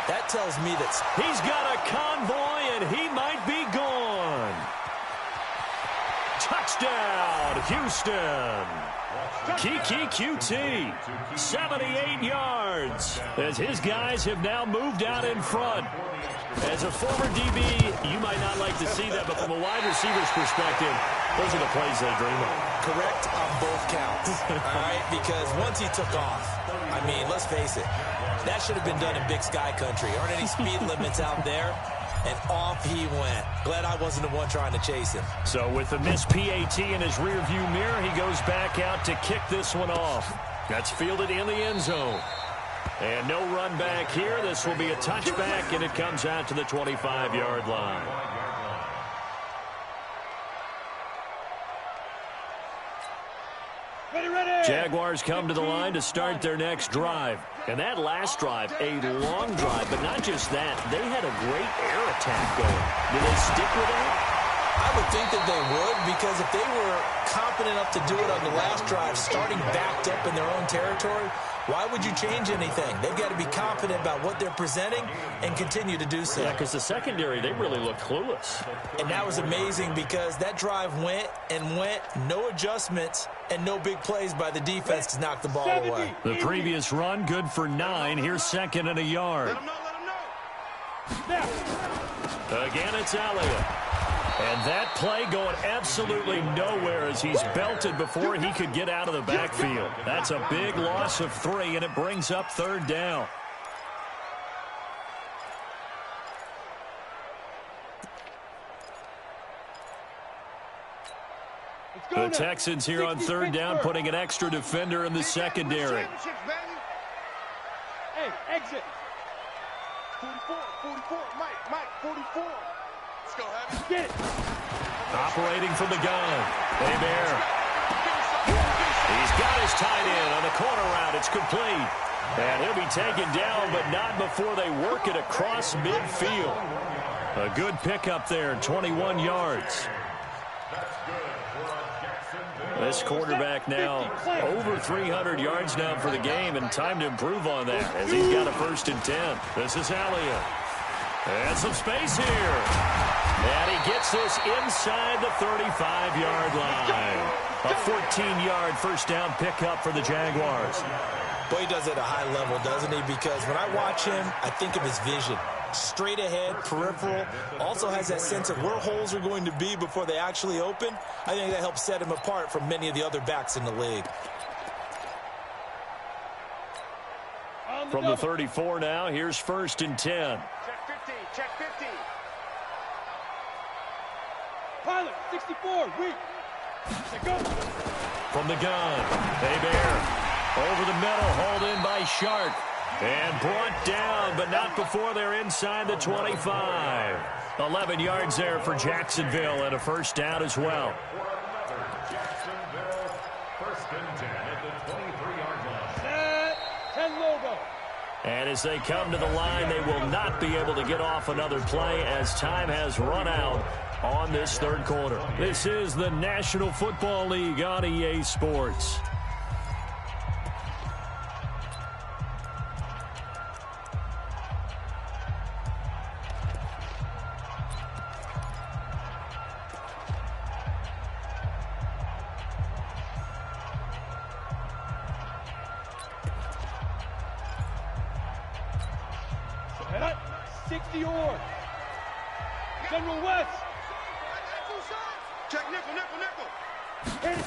That tells me that he's got a convoy and he might be gone. Touchdown, Houston. Kiki QT, 78 yards, as his guys have now moved out in front. As a former DB, you might not like to see that, but from a wide receiver's perspective, those are the plays they dream of. Correct on both counts, all right? Because once he took off, I mean, let's face it, that should have been done in Big Sky Country. Aren't any speed limits out there? And off he went. Glad I wasn't the one trying to chase him. So with the missed PAT in his rearview mirror, he goes back out to kick this one off. That's fielded in the end zone. And no run back here. This will be a touchback, and it comes out to the 25-yard line. Jaguars come to the line to start their next drive. And that last drive, a long drive, but not just that. They had a great air attack going. Did they stick with that? I would think that they would, because if they were confident enough to do it on the last drive, starting backed up in their own territory, why would you change anything? They've got to be confident about what they're presenting and continue to do so. Yeah, because the secondary, they really looked clueless. And that was amazing because that drive went and went, no adjustments, and no big plays by the defense to knock the ball away. The previous run, good for 9. Here's second and a yard. Let him know. Again, it's Elliott. And that play going absolutely nowhere as he's belted before he could get out of the backfield. That's a big loss of 3, and it brings up third down. The Texans here on third down, putting an extra defender in the secondary. Hey, exit. 44, Mike, 44. Let's go, Heavy. Get it. Operating from the gun. Hebert. He's got his tight end on the corner route. It's complete. And he'll be taken down, but not before they work it across midfield. A good pickup there, 21 yards. This quarterback now over 300 yards now for the game, and time to improve on that as he's got a 1st and 10. This is Elliott. And some space here. And he gets this inside the 35-yard line. A 14-yard first down pickup for the Jaguars. Boy, he does it at a high level, doesn't he? Because when I watch him, I think of his vision. Straight ahead, peripheral, also has that sense of where holes are going to be before they actually open. I think that helps set him apart from many of the other backs in the league. From the 34 now, here's 1st and 10. Check 50. Pilot, 64, weak. Go. From the gun, Hebert. Over the middle, hauled in by Sharp. And brought down, but not before they're inside the 25. 11 yards there for Jacksonville, and a first down as well. Jacksonville, 1st and 10 at the 23-yard line. Set, 10 logo. And as they come to the line, they will not be able to get off another play as time has run out on this third quarter. This is the National Football League on EA Sports. Set, 60 or. General West. Check nickel. Hit it.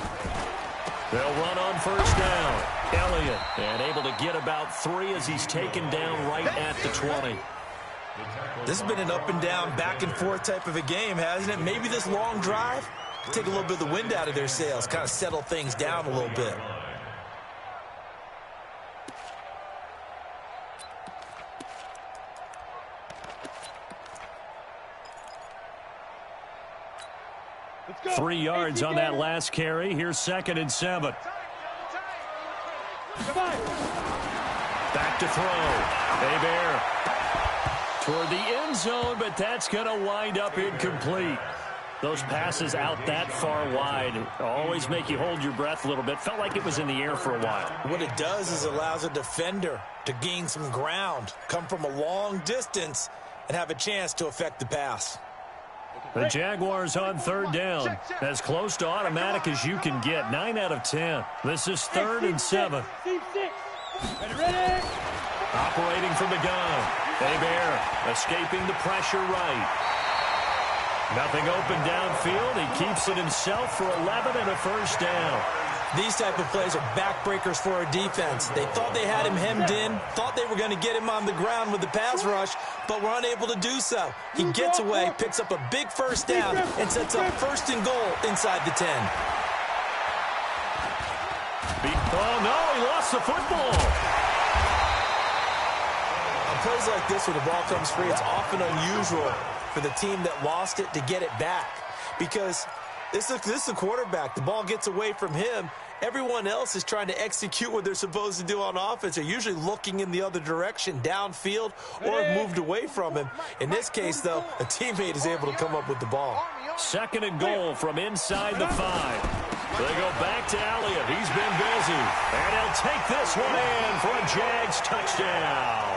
They'll run on first down. Elliott, and able to get about 3 as he's taken down right at the 20. This has been an up and down, back and forth type of a game, hasn't it? Maybe this long drive take a little bit of the wind out of their sails, kind of settle things down a little bit. Let's go. 3 yards on that last carry. Here's 2nd and 7. Back to throw. Hebert toward the end zone, but that's going to wind up incomplete. Those passes out that far wide always make you hold your breath a little bit. Felt like it was in the air for a while. What it does is allows a defender to gain some ground, come from a long distance, and have a chance to affect the pass. The Jaguars on third down. As close to automatic as you can get. 9 out of 10. This is 3rd and 7. Team 6. Ready. Operating from the gun. Bear escaping the pressure right. Nothing open downfield. He keeps it himself for 11 and a first down. These type of plays are backbreakers for a defense. They thought they had him hemmed in, thought they were going to get him on the ground with the pass rush, but were unable to do so. He gets away, picks up a big first down, and sets up 1st and goal inside the 10. Oh, no, he lost the football. On plays like this, when the ball comes free, it's often unusual for the team that lost it to get it back, because this is the quarterback. The ball gets away from him. Everyone else is trying to execute what they're supposed to do on offense. They're usually looking in the other direction, downfield, or have moved away from him. In this case, though, a teammate is able to come up with the ball. 2nd and goal from inside the 5. They go back to Elliott. He's been busy. And he'll take this one in for a Jags touchdown.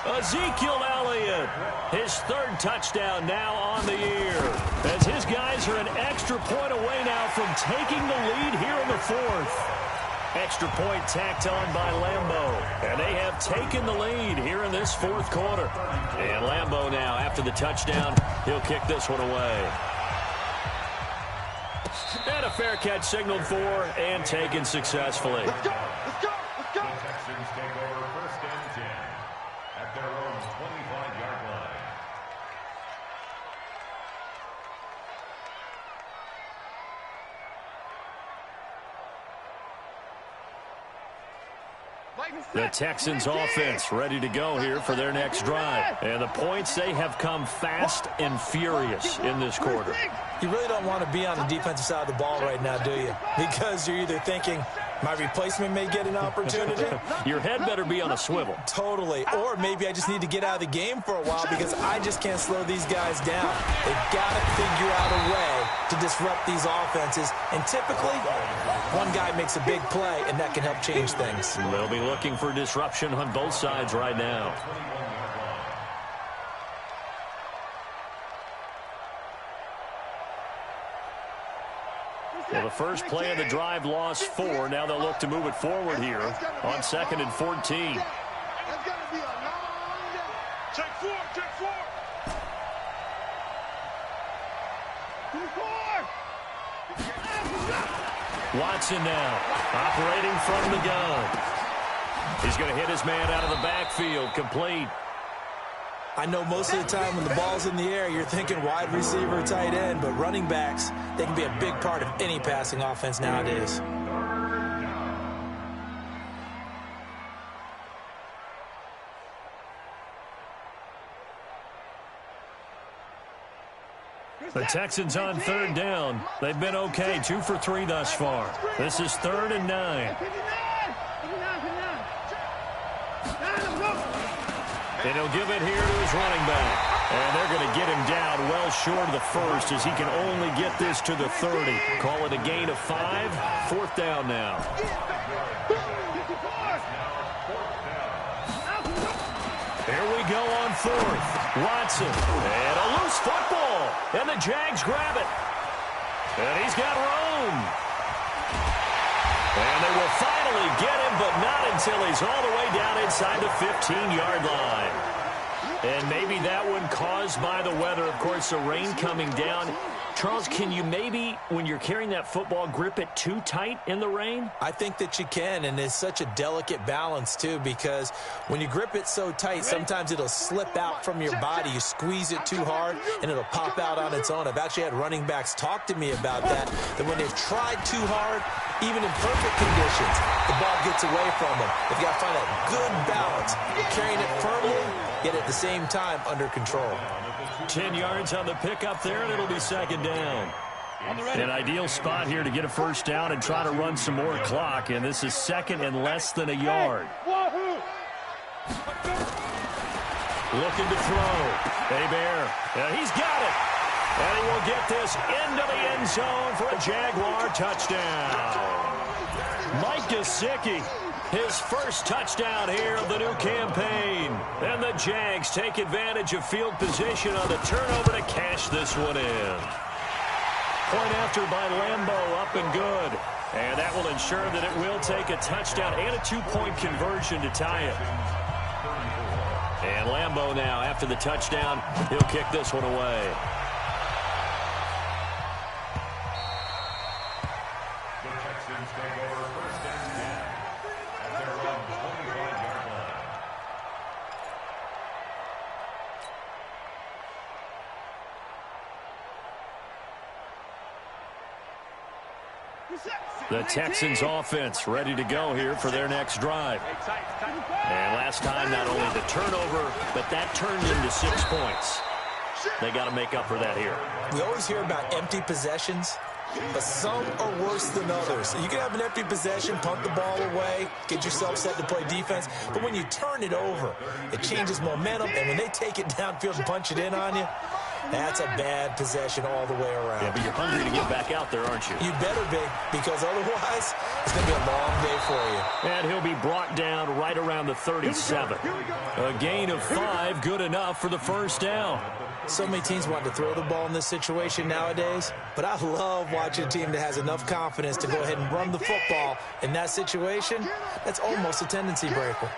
Ezekiel Elliott, his 3rd touchdown now on the year, as his guys are an extra point away now from taking the lead here in the 4th. Extra point tacked on by Lambeau, and they have taken the lead here in this 4th quarter. And Lambeau now, after the touchdown, he'll kick this one away. And a fair catch signaled for and taken successfully. Let's go! Let's go! Let's go! The Texans take over 1st and 10 at their own 25-yard line. The Texans offense ready to go here for their next drive. And the points, they have come fast and furious in this quarter. You really don't want to be on the defensive side of the ball right now, do you? Because you're either thinking, my replacement may get an opportunity. Your head better be on a swivel. Totally. Or maybe I just need to get out of the game for a while because I just can't slow these guys down. They've got to figure out a way to disrupt these offenses. And typically, one guy makes a big play, and that can help change things. They'll be looking for disruption on both sides right now. Well, the first play of the drive lost 4. Now they'll look to move it forward here on 2nd and 14. That's going to be a long day. Check 4, check 4. 4. Watson now operating from the gun. He's going to hit his man out of the backfield, complete. I know most of the time when the ball's in the air, you're thinking wide receiver, tight end, but running backs, they can be a big part of any passing offense nowadays. The Texans on 3rd down. They've been okay, 2 for 3 thus far. This is 3rd and 9. And he'll give it here to his running back. And they're going to get him down well short of the 1st as he can only get this to the 30. Call it a gain of 5. 4th down now. Here we go on 4th. Watson. And a loose football. And the Jags grab it. And he's got room. And they will finally get him, but not until he's all the way down inside the 15-yard line. And maybe that one caused by the weather. Of course, the rain coming down. Charles, can you maybe, when you're carrying that football, grip it too tight in the rain? I think that you can, and it's such a delicate balance, too, because when you grip it so tight, sometimes it'll slip out from your body. You squeeze it too hard, and it'll pop out on its own. I've actually had running backs talk to me about that when they've tried too hard, even in perfect conditions, the ball gets away from them. They've got to find that good balance, carrying it firmly, yet at the same time under control. 10 yards on the pickup there, and it'll be 2nd down. An ideal spot here to get a first down and try to run some more clock, and this is 2nd and less than a yard. Looking to throw. Bear. He's got it. And he will get this into the end zone for a Jaguar touchdown. Mike Gesicki, his first touchdown here of the new campaign. And the Jags take advantage of field position on the turnover to cash this one in. Point after by Lambeau, up and good. And that will ensure that it will take a touchdown and a two-point conversion to tie it. And Lambeau now, after the touchdown, he'll kick this one away. The Texans take over first and 10 at their own 25-yard line. The Texans offense ready to go here for their next drive. And last time, not only the turnover, but that turned into 6 points. They got to make up for that here. We always hear about empty possessions, but some are worse than others. You can have an empty possession, punt the ball away, get yourself set to play defense, but when you turn it over, it changes momentum, and when they take it downfield and punch it in on you, that's a bad possession all the way around. Yeah, but you're hungry to get back out there, aren't you? You better be, because otherwise, it's going to be a long day for you. And he'll be brought down right around the 37. A gain of 5, good enough for the first down. So many teams want to throw the ball in this situation nowadays, but I love watching a team that has enough confidence to go ahead and run the football. In that situation, that's almost a tendency breaker.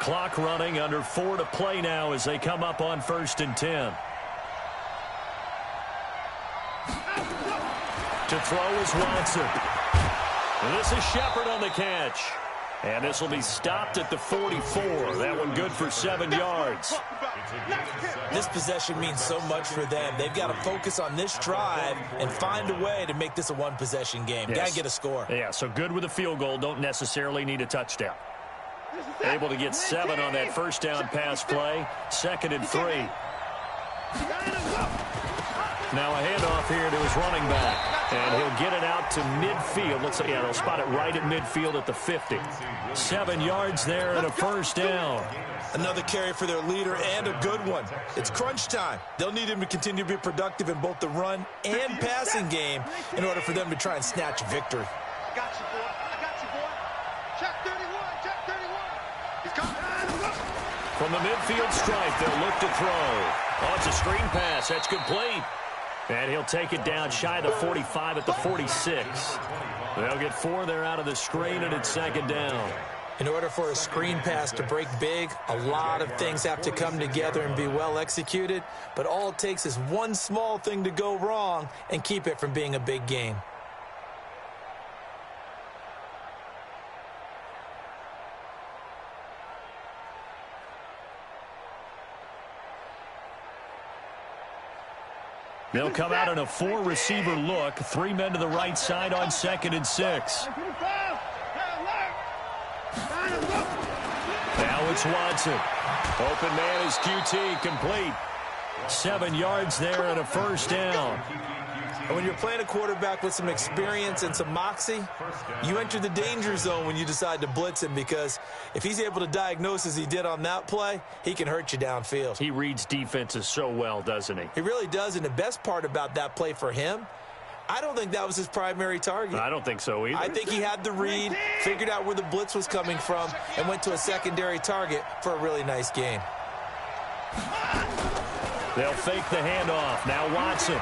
Clock running, under 4 to play now as they come up on 1st and 10. To throw is Watson. And this is Shepard on the catch. And this will be stopped at the 44. That one good for 7 yards. This possession means so much for them. They've got to focus on this drive and find a way to make this a one-possession game. Yes. Got to get a score. Yeah, so good with a field goal. Don't necessarily need a touchdown. Able to get 7 on that first down pass play. 2nd and 3. Now a handoff here to his running back. And he'll get it out to midfield. Looks like, yeah, they'll spot it right at midfield at the 50. 7 yards there and a first down. Another carry for their leader and a good one. It's crunch time. They'll need him to continue to be productive in both the run and passing game in order for them to try and snatch victory. I got you, boy. I got you, boy. Check 31. Check 31. He's coming. From the midfield stripe, they'll look to throw. Oh, it's a screen pass. That's complete. And he'll take it down shy of the 45 at the 46. They'll get 4 there out of the screen, and it's 2nd down. In order for a screen pass to break big, a lot of things have to come together and be well executed. But all it takes is one small thing to go wrong and keep it from being a big game. They'll come out in a 4-receiver look. 3 men to the right side on 2nd and 6. Now it's Watson. Open man is QT, complete. 7 yards there and a first down. And when you're playing a quarterback with some experience and some moxie, you enter the danger zone when you decide to blitz him, because if he's able to diagnose as he did on that play, he can hurt you downfield. He reads defenses so well, doesn't he? He really does, and the best part about that play for him, I don't think that was his primary target. I don't think so either. I think he had the read, figured out where the blitz was coming from, and went to a secondary target for a really nice game. They'll fake the handoff. Now Watson.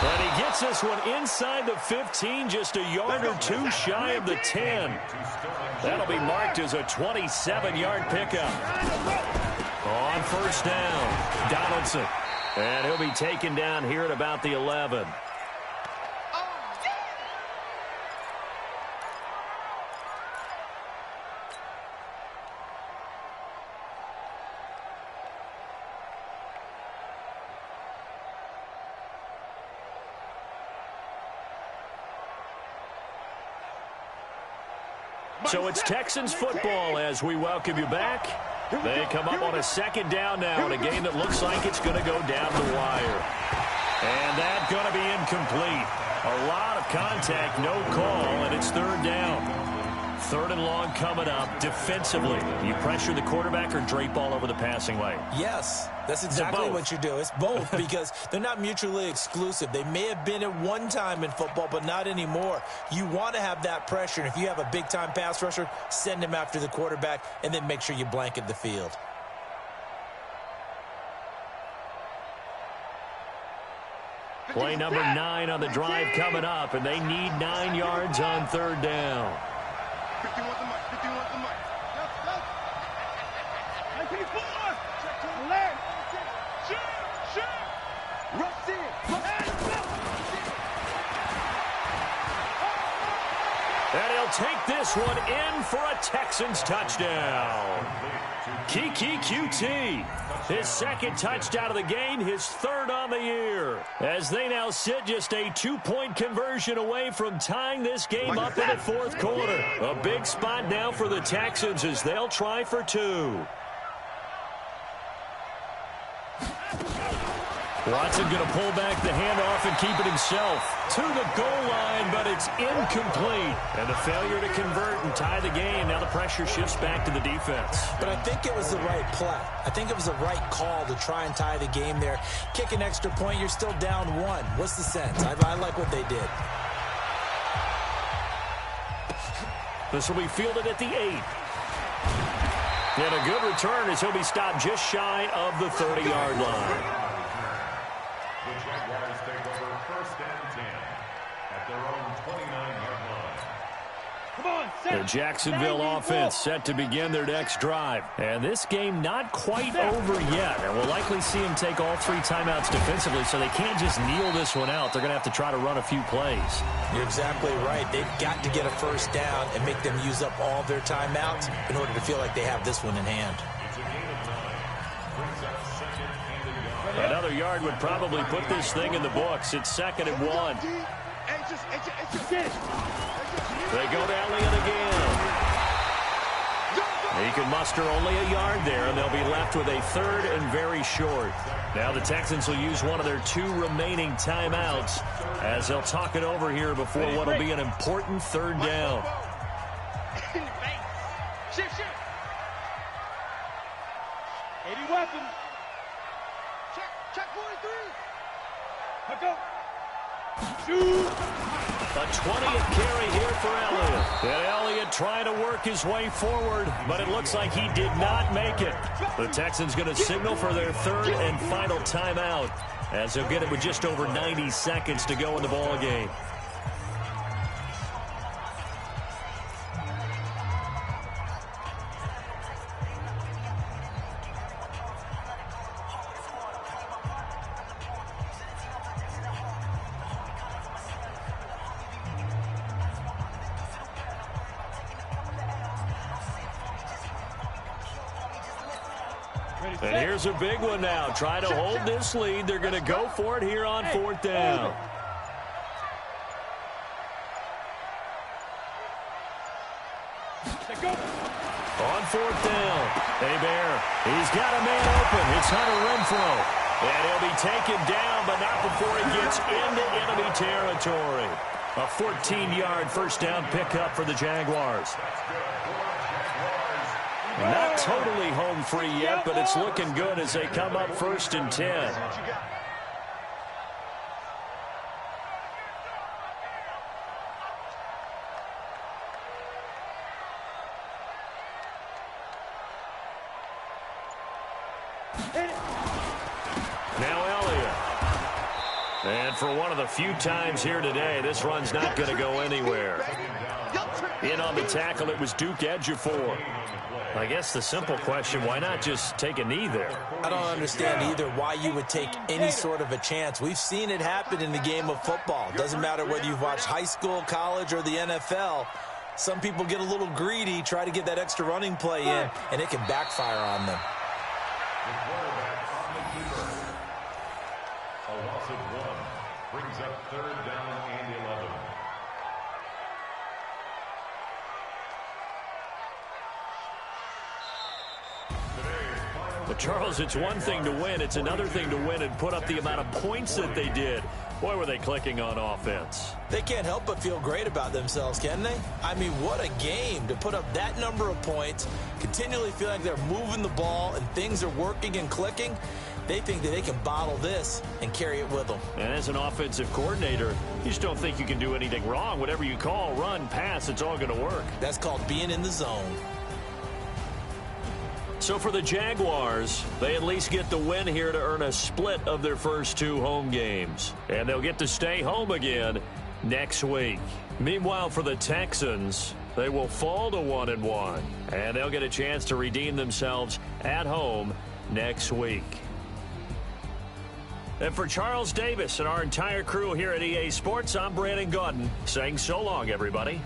And he gets this one inside the 15, just a yard or 2 shy of the 10. That'll be marked as a 27-yard pickup. On first down, Donaldson. And he'll be taken down here at about the 11. So it's Texans football as we welcome you back. They come up on a 2nd down now in a game that looks like it's going to go down the wire. And that's going to be incomplete. A lot of contact, no call, and it's 3rd down. 3rd and long coming up. Defensively, you pressure the quarterback or drape all over the passing lane? Yes, that's exactly what you do. It's both, because they're not mutually exclusive. They may have been at one time in football, but not anymore. You want to have that pressure, and if you have a big-time pass rusher, send him after the quarterback, and then make sure you blanket the field. Play number 9 on the drive coming up, and they need 9 yards on third down. 51 the mic. 51 the mic. And he'll take this one in for a Texans touchdown. Kiki QT, his second touchdown of the game, his third on the year. As they now sit just a 2-point conversion away from tying this game up in the fourth quarter. A big spot now for the Texans as they'll try for 2. Watson going to pull back the handoff and keep it himself to the goal line, but it's incomplete. And the failure to convert and tie the game. Now the pressure shifts back to the defense. But I think it was the right play. I think it was the right call to try and tie the game there. Kick an extra point, you're still down 1. What's the sense? I like what they did. This will be fielded at the 8. And a good return as he'll be stopped just shy of the 30-yard line. The Jaguars take over first and 10 at their own 29-yard line. Come on, set. The Jacksonville offense set to begin their next drive. And this game not quite over yet. And we'll likely see them take all 3 timeouts defensively, so they can't just kneel this one out. They're going to have to try to run a few plays. You're exactly right. They've got to get a first down and make them use up all their timeouts in order to feel like they have this one in hand. It's a gain of 9. Brings up second and a yard. Another yard would probably put this thing in the books. It's 2nd and 1. They go to Elliott again. He can muster only a yard there, and they'll be left with a 3rd and very short. Now the Texans will use one of their 2 remaining timeouts as they'll talk it over here before what will be an important 3rd down. Shift. 80 weapons. Check 43. Hook up. Shoot. A 20th carry here for Elliott. And Elliott trying to work his way forward, but it looks like he did not make it. The Texans going to signal for their 3rd and final timeout as they'll get it with just over 90 seconds to go in the ball game. And here's a big one now. Try to hold this lead. They're going to go for it here on 4th down. On 4th down, Hebert, he's got a man open. It's Hunter Renfrow. And he'll be taken down, but not before he gets into enemy territory. A 14-yard first down pickup for the Jaguars. Not totally home free yet, but it's looking good as they come up 1st and 10. Now Elliott. And for one of the few times here today, this run's not going to go anywhere. In on the tackle, it was Duke Ejiofor. I guess the simple question, why not just take a knee there? I don't understand either why you would take any sort of a chance. We've seen it happen in the game of football. Doesn't matter whether you've watched high school, college, or the NFL. Some people get a little greedy, try to get that extra running play in, and it can backfire on them. A loss of 1 brings up 3rd down and 11. But, Charles, it's one thing to win. It's another thing to win and put up the amount of points that they did. Boy, were they clicking on offense. They can't help but feel great about themselves, can they? I mean, what a game to put up that number of points, continually feel like they're moving the ball and things are working and clicking. They think that they can bottle this and carry it with them. And as an offensive coordinator, you just don't think you can do anything wrong. Whatever you call, run, pass, it's all going to work. That's called being in the zone. So for the Jaguars, they at least get the win here to earn a split of their first 2 home games. And they'll get to stay home again next week. Meanwhile, for the Texans, they will fall to 1-1. And they'll get a chance to redeem themselves at home next week. And for Charles Davis and our entire crew here at EA Sports, I'm Brandon Gaudin saying so long, everybody.